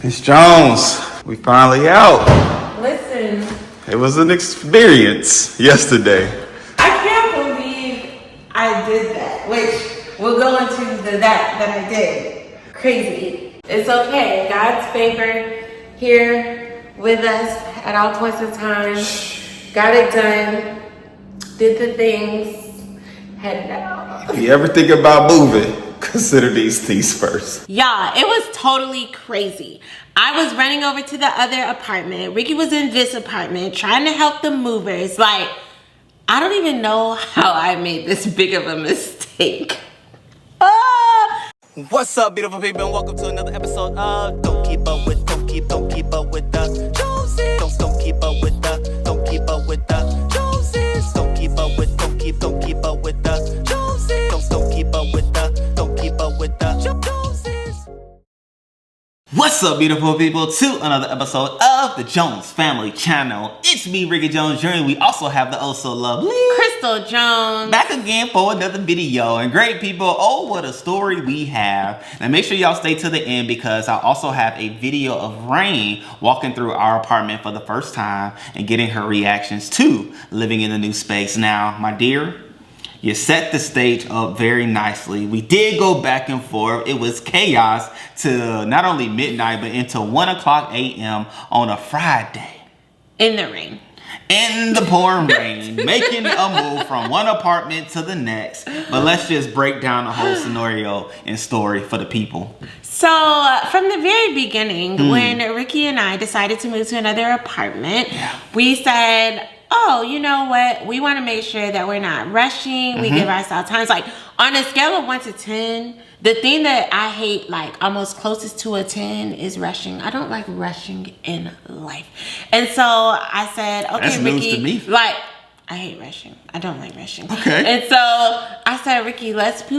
Miss Jones, we finally out. Listen. It was an experience yesterday. I can't believe I did that, which we'll go into that I did. Crazy. It's okay. God's favor here with us at all points of time. Got it done. Did the things. Head down. If you ever think about moving, consider these things first. Y'all, it was totally crazy. I was running over to the other apartment. Ricky was in this apartment trying to help the movers. Like, I don't even know how I made this big of a mistake. What's up, beautiful people, and welcome to another episode of Don't Keep Up With the Joneses. Don't keep up with the Joneses. Don't keep up with the Joneses. Don't keep up with the Joneses. Don't keep up with the Joneses. What's up, beautiful people, to another episode of the Jones Family Channel. It's me, Rickey Jones Jr. We also have the also lovely Chrystle Jones back again for another video. And great people, oh, what a story we have. Now make sure y'all stay to the end because I also have a video of Rain walking through our apartment for the first time and getting her reactions to living in the new space. Now, my dear, you set the stage up very nicely. We did go back and forth. It was chaos to not only midnight, but into 1 o'clock a.m. on a Friday. in the rain. In the pouring rain, making a move from one apartment to the next. But let's just break down the whole scenario and story for the people. So from the very beginning, when Ricky and I decided to move to another apartment, we said, oh, you know what? We want to make sure that we're not rushing. We give ourselves time. It's like on a scale of 1 to 10, the thing that I hate, like almost closest to a 10, is rushing. I don't like rushing in life. And so I said, okay, that's Ricky, news to me. like, I hate rushing. I don't like rushing. Okay. And so I said, Ricky, let's pick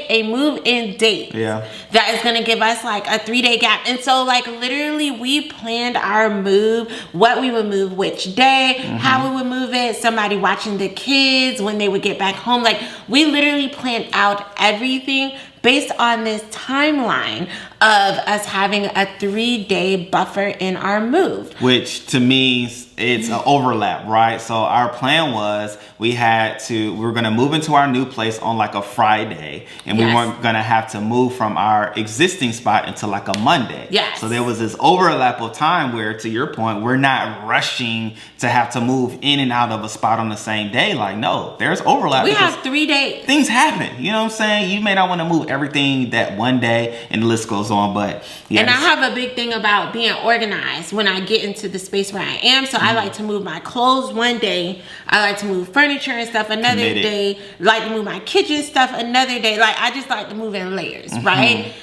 a move-in date. Yeah. That is gonna give us like a 3-day gap. And so like literally we planned our move, what we would move which day, how we would move it, somebody watching the kids when they would get back home. Like we literally planned out everything based on this timeline of us having a 3-day buffer in our move. Which to me, it's an overlap, right? So our plan was we were going to move into our new place on like a Friday, and we weren't going to have to move from our existing spot until like a Monday. Yes. So there was this overlap of time where, to your point, we're not rushing to have to move in and out of a spot on the same day. Like, no, there's overlap. We have 3 days. Things happen. You know what I'm saying? You may not want to move everything that one day, and the list goes on, but yeah. And I have a big thing about being organized when I get into the space where I am. So I like to move my clothes one day. I like to move furniture and stuff another day. Like to move my kitchen stuff another day. Like I just like to move in layers, right?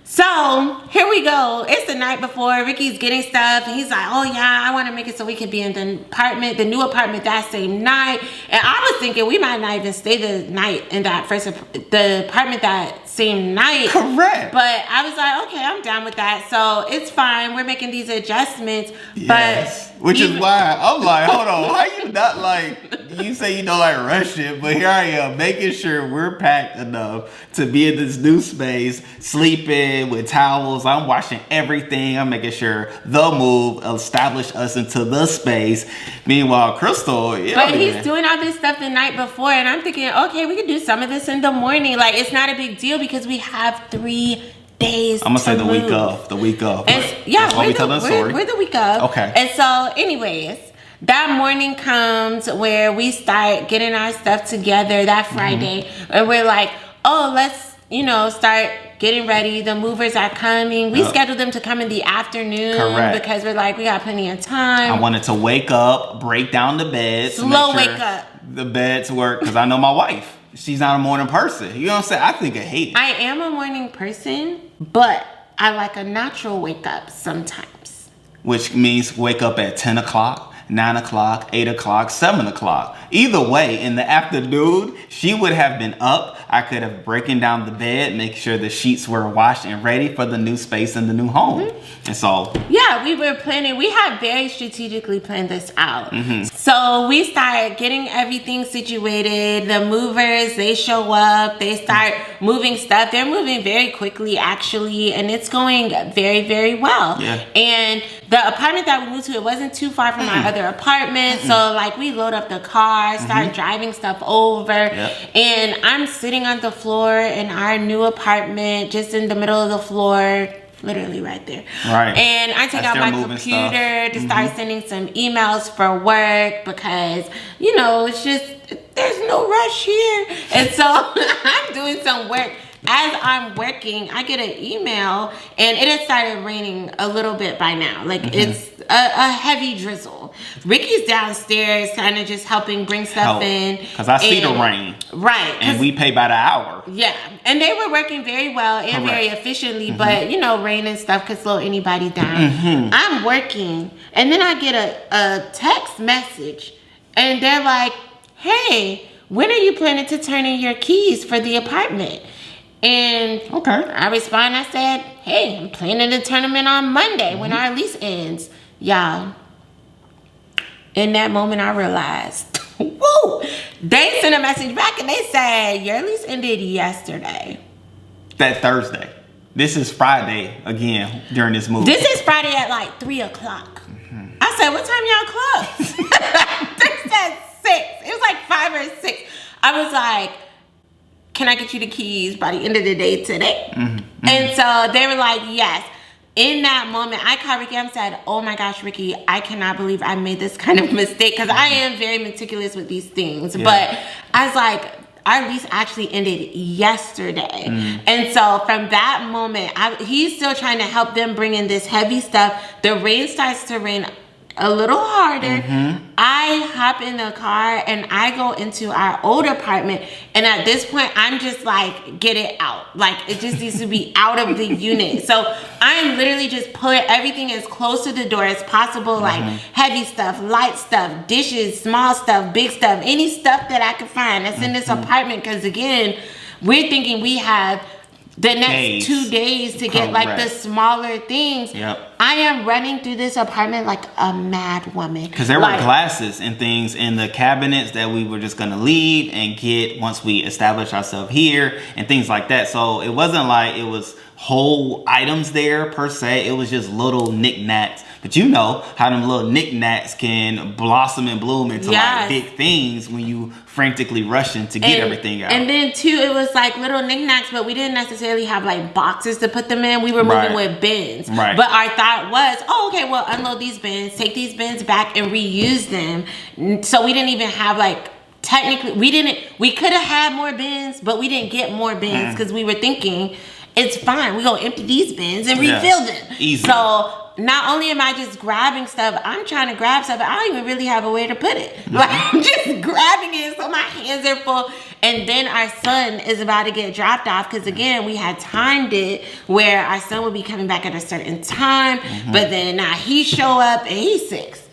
So here we go. It's the night before. Ricky's getting stuff, and he's like, "Oh yeah, I want to make it so we can be in the new apartment that same night." And I was thinking we might not even stay the night in the apartment that same night. Correct. But I was like, okay, I'm down with that. So it's fine. We're making these adjustments. Yes. Which is why I'm like, hold on, how you not like, you say you don't like rushing, but here I am making sure we're packed enough to be in this new space, sleeping with towels. I'm washing everything. I'm making sure the move established us into the space. Meanwhile, Chrystle, he's doing all this stuff the night before, and I'm thinking, okay, we can do some of this in the morning. Like, it's not a big deal because we have 3 days. I'm gonna say the move. week of. And, yeah, we're the week of. Okay. And so, anyways, that morning comes where we start getting our stuff together that Friday, and we're like, oh, let's start getting ready. The movers are coming. We scheduled them to come in the afternoon. Correct. Because we're like, we got plenty of time. I wanted to wake up, break down the beds, slow wake up. The beds work because I know my wife. She's not a morning person. You know what I'm saying? I think I hate it. I am a morning person, but I like a natural wake up sometimes. Which means wake up at 10 o'clock, 9 o'clock, 8 o'clock, 7 o'clock. Either way, in the afternoon, she would have been up. I could have breaking down the bed, make sure the sheets were washed and ready for the new space and the new home. And so, yeah, we were planning. We had very strategically planned this out. So we started getting everything situated. The movers, they show up. They start moving stuff. They're moving very quickly, actually, and it's going very, very well. Yeah. And the apartment that we moved to, it wasn't too far from our other apartment. So like we load up the car, start driving stuff over, and I'm sitting on the floor in our new apartment, just in the middle of the floor, literally right there. Right. And I take out my computer to start sending some emails for work because, you know, it's just, there's no rush here. And so I'm doing some work. As I'm working, I get an email, and it had started raining a little bit by now. Like, it's a heavy drizzle. Rickey's downstairs kind of just helping bring stuff in. Because I see the rain. Right. And we pay by the hour. Yeah. And they were working very well and very efficiently, but, you know, rain and stuff could slow anybody down. I'm working, and then I get a text message, and they're like, hey, when are you planning to turn in your keys for the apartment? And I respond, I said, hey, I'm planning to turn them in on Monday when our lease ends. Y'all, in that moment I realized, woo, they sent a message back and they said, your lease ended yesterday. That Thursday. This is Friday again during this move. This is Friday at like 3 o'clock. I said, what time y'all close? They said 6. It was like 5 or 6. I was like, can I get you the keys by the end of the day today? And so they were like, yes. In that moment, I called Rickey and said, oh my gosh, Rickey, I cannot believe I made this kind of mistake, because I am very meticulous with these things. But I was like, our lease actually ended yesterday. And so from that moment, he's still trying to help them bring in this heavy stuff. The rain starts to rain a little harder. I hop in the car and I go into our old apartment, and at this point I'm just like, get it out, like it just needs to be out of the unit. So I'm literally just pulling everything as close to the door as possible, like heavy stuff, light stuff, dishes, small stuff, big stuff, any stuff that I could find that's in this apartment, because again, we're thinking we have the next 2 days to get like the smaller things. I am running through this apartment like a mad woman. Because there were glasses and things in the cabinets that we were just going to leave and get once we establish ourselves here and things like that. So it wasn't like it was whole items there per se. It was just little knickknacks. But you know how them little knickknacks can blossom and bloom into like big things when you frantically rushing to get everything out. And then too, it was like little knickknacks, but we didn't necessarily have like boxes to put them in. We were moving with bins. But our thought was, oh, okay, well, unload these bins, take these bins back and reuse them. So we didn't even have like, technically, we could have had more bins, but we didn't get more bins because we were thinking, it's fine, we're gonna empty these bins and refill them. Easy. So not only am I just grabbing stuff, I'm trying to grab stuff, but I don't even really have a way to put it. Like, I'm just grabbing it, so my hands are full. And then our son is about to get dropped off, because again, we had timed it where our son would be coming back at a certain time, but then now he show up and he's 6.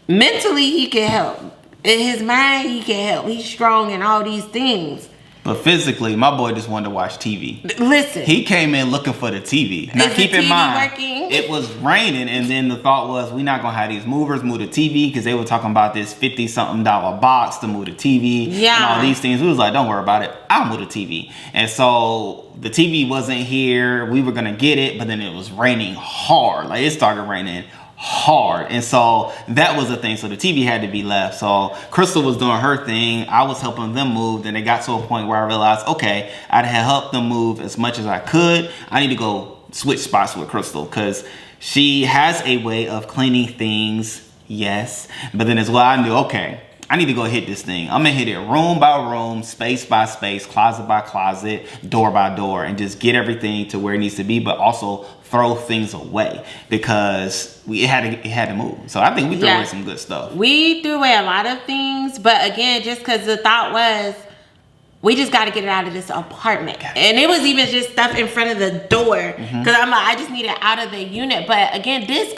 Mentally, he can help. In his mind, he can help. He's strong and all these things. But physically, my boy just wanted to watch TV. Listen. He came in looking for the TV. Now keep in mind, it was raining, and then the thought was, we're not going to have these movers move the TV, because they were talking about this $50-something box to move the TV and all these things. We was like, don't worry about it. I'll move the TV. And so the TV wasn't here. We were going to get it, but then it was raining hard. Like, it started raining hard, and so that was the thing. So the TV had to be left. So Chrystle was doing her thing, I was helping them move. Then it got to a point where I realized, okay, I'd helped them move as much as I could. I need to go switch spots with Chrystle, because she has a way of cleaning things, yes, but then as well, I knew, okay, I need to go hit this thing. I'm gonna hit it room by room, space by space, closet by closet, door by door, and just get everything to where it needs to be, but also throw things away, because it had to move. So I think we threw away some good stuff. We threw away a lot of things, but again, just because the thought was, we just got to get it out of this apartment. And it was even just stuff in front of the door. Because I'm like, I just need it out of the unit. But again, this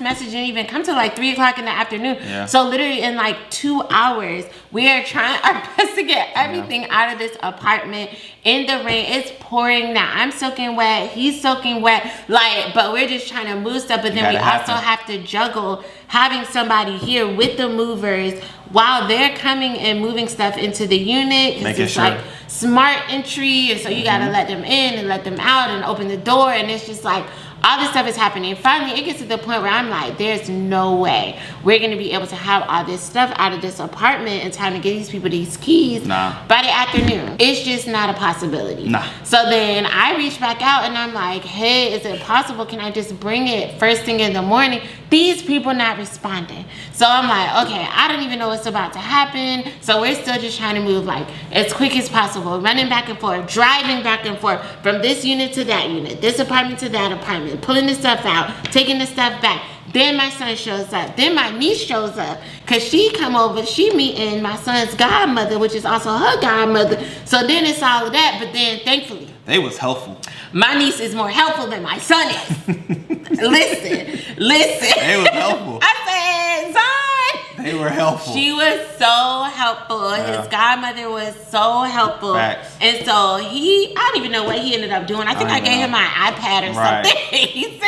message didn't even come till like 3 o'clock in the afternoon. Yeah. So literally in like 2 hours, we are trying our best to get everything out of this apartment in the rain. It's pouring now. I'm soaking wet. He's soaking wet. Like, but we're just trying to move stuff. But then we also have to juggle having somebody here with the movers while they're coming and moving stuff into the unit. Making sure. Like smart entry, and so you gotta let them in and let them out and open the door, and it's just like all this stuff is happening. Finally, it gets to the point where I'm like, there's no way we're gonna be able to have all this stuff out of this apartment in time to get these people these keys by the afternoon. It's just not a possibility. So then I reach back out and I'm like, hey, is it possible? Can I just bring it first thing in the morning? These people not responding. So I'm like, okay, I don't even know what's about to happen. So we're still just trying to move like as quick as possible, running back and forth, driving back and forth from this unit to that unit, this apartment to that apartment, pulling the stuff out, taking the stuff back. Then my son shows up. Then my niece shows up because she come over. She meeting my son's godmother, which is also her godmother. So then it's all of that. But then thankfully, they was helpful. My niece is more helpful than my son is. Listen. They was helpful. I said, son. They were helpful. She was so helpful. His godmother was so helpful. Facts. And so I don't even know what he ended up doing. I think I gave him my iPad or something. he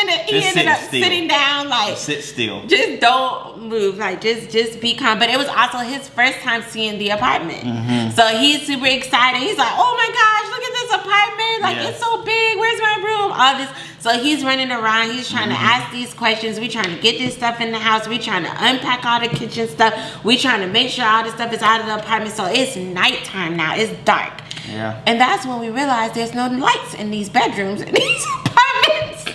ended up sitting down like, sit still. Just don't move. Like just be calm. But it was also his first time seeing the apartment. So he's super excited. He's like, oh my gosh, look at this apartment. Like it's so big. Where's my room? All this. So he's running around. He's trying to ask these questions. We trying to get this stuff in the house. We trying to unpack all the kitchen stuff. We trying to make sure all this stuff is out of the apartment. So it's nighttime now. It's dark. Yeah. And that's when we realized there's no lights in these bedrooms in these apartments.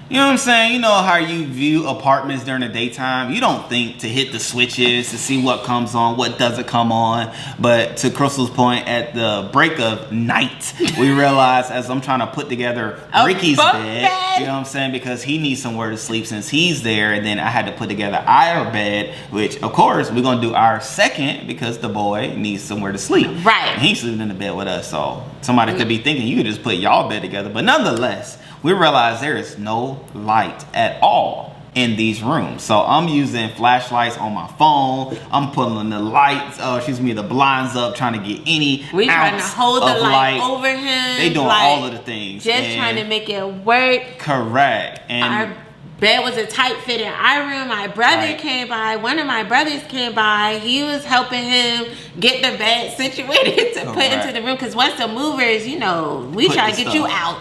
You know what I'm saying? You know how you view apartments during the daytime? You don't think to hit the switches to see what comes on, what doesn't come on. But to Crystle's point, at the break of night, we realized as I'm trying to put together Ricky's bed, you know what I'm saying? Because he needs somewhere to sleep since he's there. And then I had to put together our bed, which of course we're going to do our second because the boy needs somewhere to sleep. Right. And he's sleeping in the bed with us. So somebody could be thinking you could just put y'all bed together. But nonetheless, we realize there is no light at all in these rooms. So I'm using flashlights on my phone. I'm pulling the lights, the blinds up, trying to get any We trying to hold the light over him. They doing all of the things. Just trying to make it work. Correct. And our bed was a tight fit in our room. My brother came by. One of my brothers came by. He was helping him get the bed situated to put into the room. Because once the movers, we try to get you out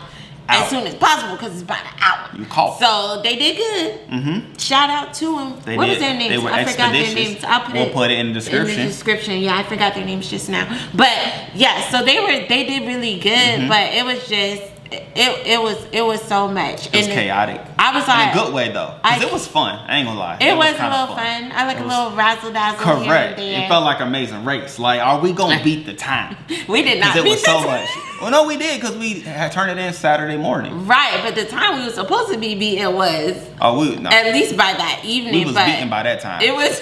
as soon as possible because it's about an hour. You call. So they did good. Shout out to them. What was their names? They were I forgot their names. We'll put it in the description. In the description. Yeah, I forgot their names just now. But yeah, so they did really good. But it was just it was so much. It was chaotic. I was like, in a good way though, because it was fun. I ain't gonna lie. It was a little fun. I like a little razzle dazzle. Correct. It felt like an amazing race. Like, are we gonna beat the time? We did not. Because it was so much. Well, no, we did because we had turned it in Saturday morning. Right, but the time we were supposed to be beating was at least by that evening. We was beaten by that time. It was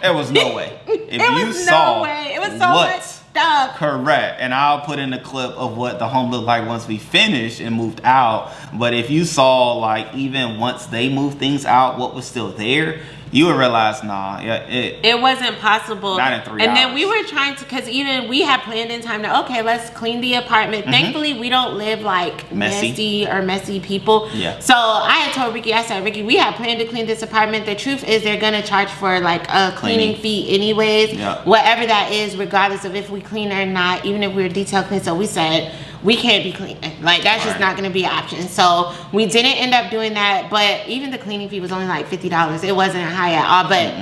There was no way. If you saw it was so much stuff. Correct. And I'll put in a clip of what the home looked like once we finished and moved out. But if you saw, like, even once they moved things out, what was still there, you would realize, it wasn't possible. Not in 3 hours. And then we were trying to, because even we had planned in time to, okay, let's clean the apartment. Thankfully, we don't live like messy people. Yeah. So I had told Ricky, I said, Ricky, we had planned to clean this apartment. The truth is they're going to charge for like a cleaning fee anyways. Yeah. Whatever that is, regardless of if we clean or not, even if we're detail clean. So we said, we can't be cleaning. Like, that's just not going to be an option. So we didn't end up doing that. But even the cleaning fee was only like $50. It wasn't high at all. But,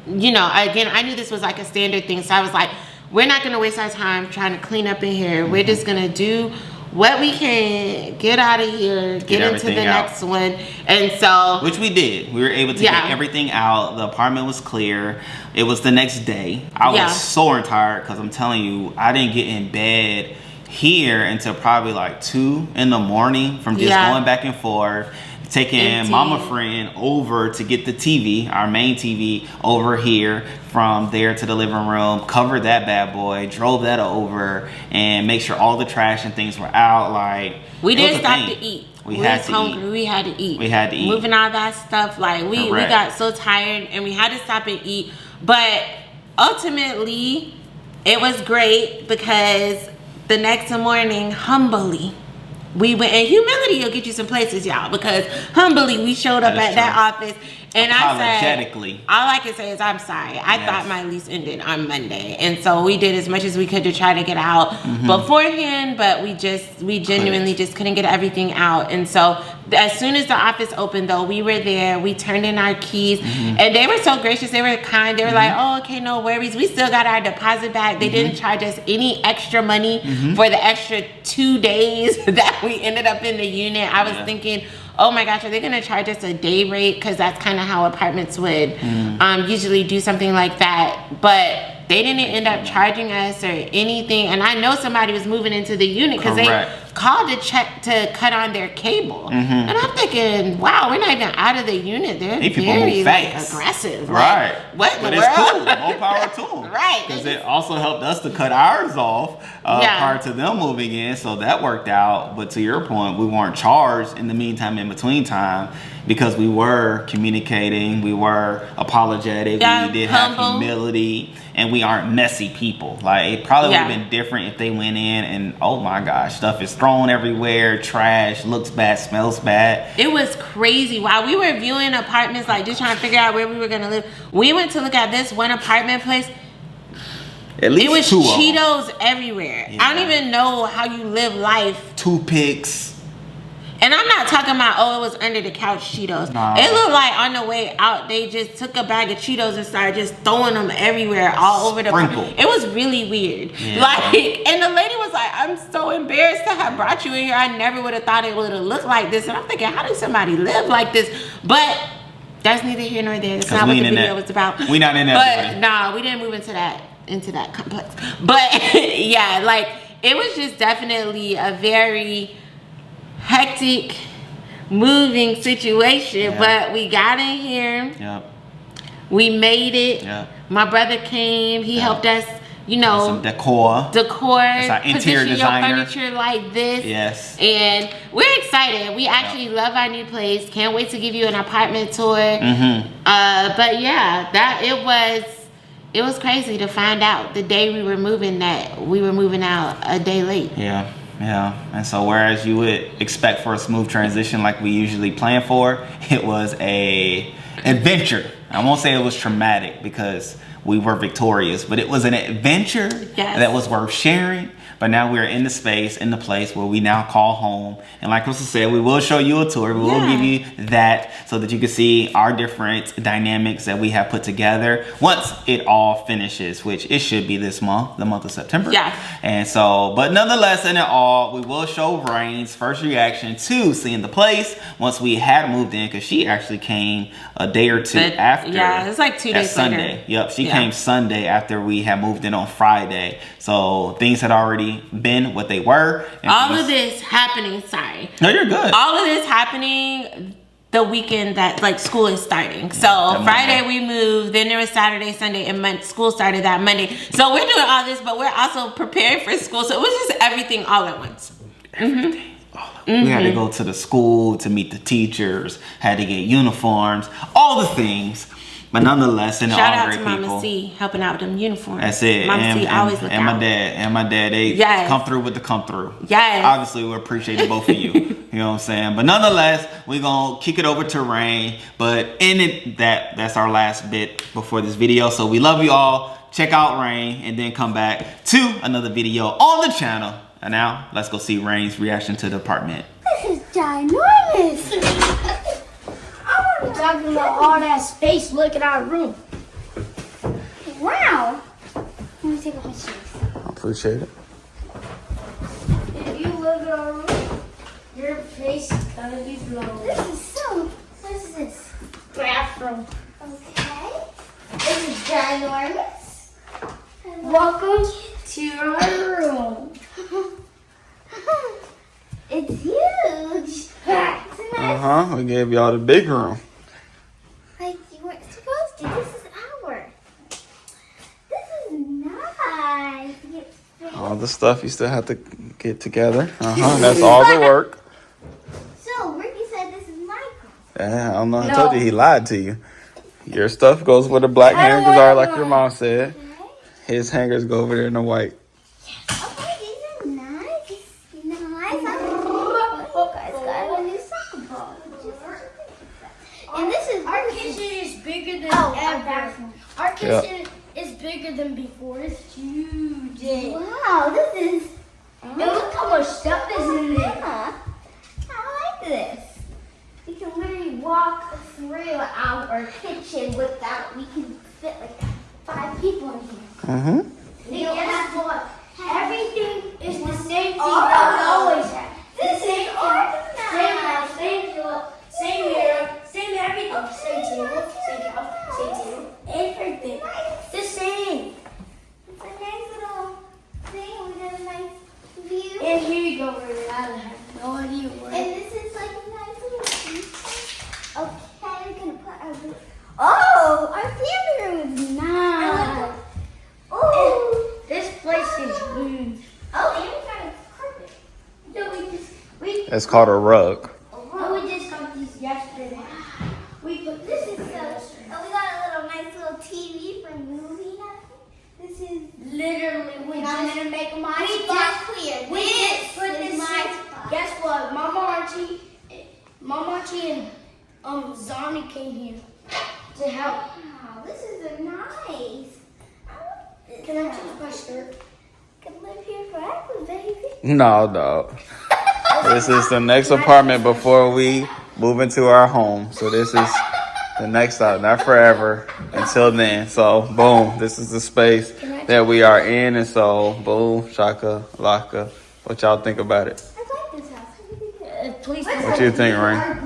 again, I knew this was like a standard thing. So I was like, we're not going to waste our time trying to clean up in here. We're just going to do what we can, get out of here, get into the next one. And so, which we did. We were able to get everything out. The apartment was clear. It was the next day. I was sore and tired because I'm telling you, I didn't get in bed here until probably like 2 in the morning from just going back and forth, taking Empty. mama friend over to get the TV, our main TV, over here. From there to the living room, covered that bad boy, drove that over, and make sure all the trash and things were out. Like, we didn't stop to eat. We had to hungry. eat. We had to eat. We had to eat. Moving all that stuff, like we got so tired and we had to stop and eat. But ultimately, it was great because the next morning, humbly, we went, and humility will get you some places, y'all, because humbly we showed up at that office, and I said, all I can say is I'm sorry. I thought my lease ended on Monday, and so we did as much as we could to try to get out beforehand, but we genuinely just couldn't get everything out. And so as soon as the office opened, though, we were there. We turned in our keys, and they were so gracious. They were kind. They were like, "Oh, okay, no worries. We still got our deposit back." They didn't charge us any extra money for the extra 2 days that we ended up in the unit. I was thinking, oh my gosh, are they gonna charge us a day rate? Because that's kind of how apartments would usually do something like that. But they didn't end up charging us or anything. And I know somebody was moving into the unit because they called to check to cut on their cable. And I'm thinking, wow, we're not even out of the unit. They're very aggressive. Right. Like, what in the it's world? cool. More power to them. Right. Because it also helped us to cut ours off prior to them moving in. So that worked out. But to your point, we weren't charged in the meantime, in between time, because we were communicating, we were apologetic, we did have humility, and we aren't messy people. Like, it probably would have been different if they went in and, oh my gosh, stuff is thrown everywhere, trash, looks bad, smells bad. It was crazy. While we were viewing apartments, like just trying to figure out where we were gonna live, we went to look at this one apartment place. At least it was two Cheetos everywhere. I don't even know how you live life. Toothpicks. And I'm not talking about, oh, it was under the couch Cheetos. Nah. It looked like on the way out, they just took a bag of Cheetos and started just throwing them everywhere, all over the place. It was really weird. Yeah. Like, and the lady was like, I'm so embarrassed to have brought you in here. I never would have thought it would have looked like this. And I'm thinking, how does somebody live like this? But that's neither here nor there. That's not what the video was about. We not in that. But nah, we didn't move into that complex. But yeah, like, it was just definitely a very hectic moving situation, but we got in here. We made it. My brother came. He helped us, you know, some decor. That's our interior designer. Your furniture like this. Yes. And we're excited. We actually love our new place. Can't wait to give you an apartment tour. But yeah, it was crazy to find out the day we were moving that we were moving out a day late. Yeah, and so whereas you would expect for a smooth transition like we usually plan for, it was a adventure. I won't say it was traumatic because we were victorious, but it was an adventure that was worth sharing. But now we're in the space, in the place where we now call home. And like Chrystle said, we will show you a tour. We will give you that so that you can see our different dynamics that we have put together once it all finishes, which it should be this month, the month of September. And so, but nonetheless, in it all, we will show Rain's first reaction to seeing the place once we had moved in, because she actually came a day or two after. Yeah, it's like 2 days Sunday. later. Yep, she came Sunday after we had moved in on Friday. So things had already been what they were. All of this happening, No, you're good. All of this happening the weekend that like school is starting. So Friday we moved, then there was Saturday, Sunday, and school started that Monday. So we're doing all this, but we're also preparing for school. So it was just everything all at once. Everything. We had to go to the school to meet the teachers, had to get uniforms, all the things. But nonetheless, and all great people. Shout out to Mama C helping out with them uniforms. That's it. Mama C always look out. And my dad, they come through with the come through. Obviously, we appreciate both of you. You know what I'm saying? But nonetheless, we're going to kick it over to Rain. But in it, that's our last bit before this video. So we love you all. Check out Rain and then come back to another video on the channel. And now, let's go see Rain's reaction to the apartment. This is ginormous. We're talking about all that space. Look at our room. Wow. Let me take off my shoes. I appreciate it. If you look at our room, your face is gonna be blown. This is so. What is this? Bathroom. Okay. This is ginormous. Welcome to our room. It's huge. Uh-huh. We gave y'all the big room. Like you weren't supposed to. This is ours. This is nice. All the stuff you still have to get together. Uh-huh. That's all the work. So Ricky said this is my car. Yeah, I don't know. I told you he lied to you. Your stuff goes where the black hangers are, like your mom said. His hangers go over there in the white. Okay, these are nice. Nice. Guys got a new soccer ball. And this is Our kitchen is bigger than ever. Our kitchen is bigger than before. It's huge. wow. This is. And look how much stuff is in there. Yeah. I like this. We can literally walk through our kitchen without. We can fit like 5 people in here. Mm-hmm. And guess what? Everything is the same thing Oh. that we always have. This is organized. Same house, same floor, same mirror, same everything. Same table, same couch, same table, everything. The same. It's a nice little thing. We got a nice view. And here you go, Rickey. I have no idea what. And this is like a nice little piece. Okay, we're gonna put our. Oh, our family room is nice. Oh, This place is huge. oh, and we got a carpet. No, we It's called a rug. just got these yesterday. We put This is so. Oh, we got a little nice little TV for movie night. This is. literally we And I'm just gonna make my we spot just- clear. we This just put is this my in. spot. Guess what? Mama Archie and Zani came here to help. Wow, this is a nice. I like this. Can I change my shirt? Can live here forever, baby. No, dog. This is the next apartment before we move into our home. So this is the next stop, not forever. Until then. So, boom. This is the space that we are in. And so, boom, shaka, laka. What y'all think about it? I like this house. Please. What you think, Rain?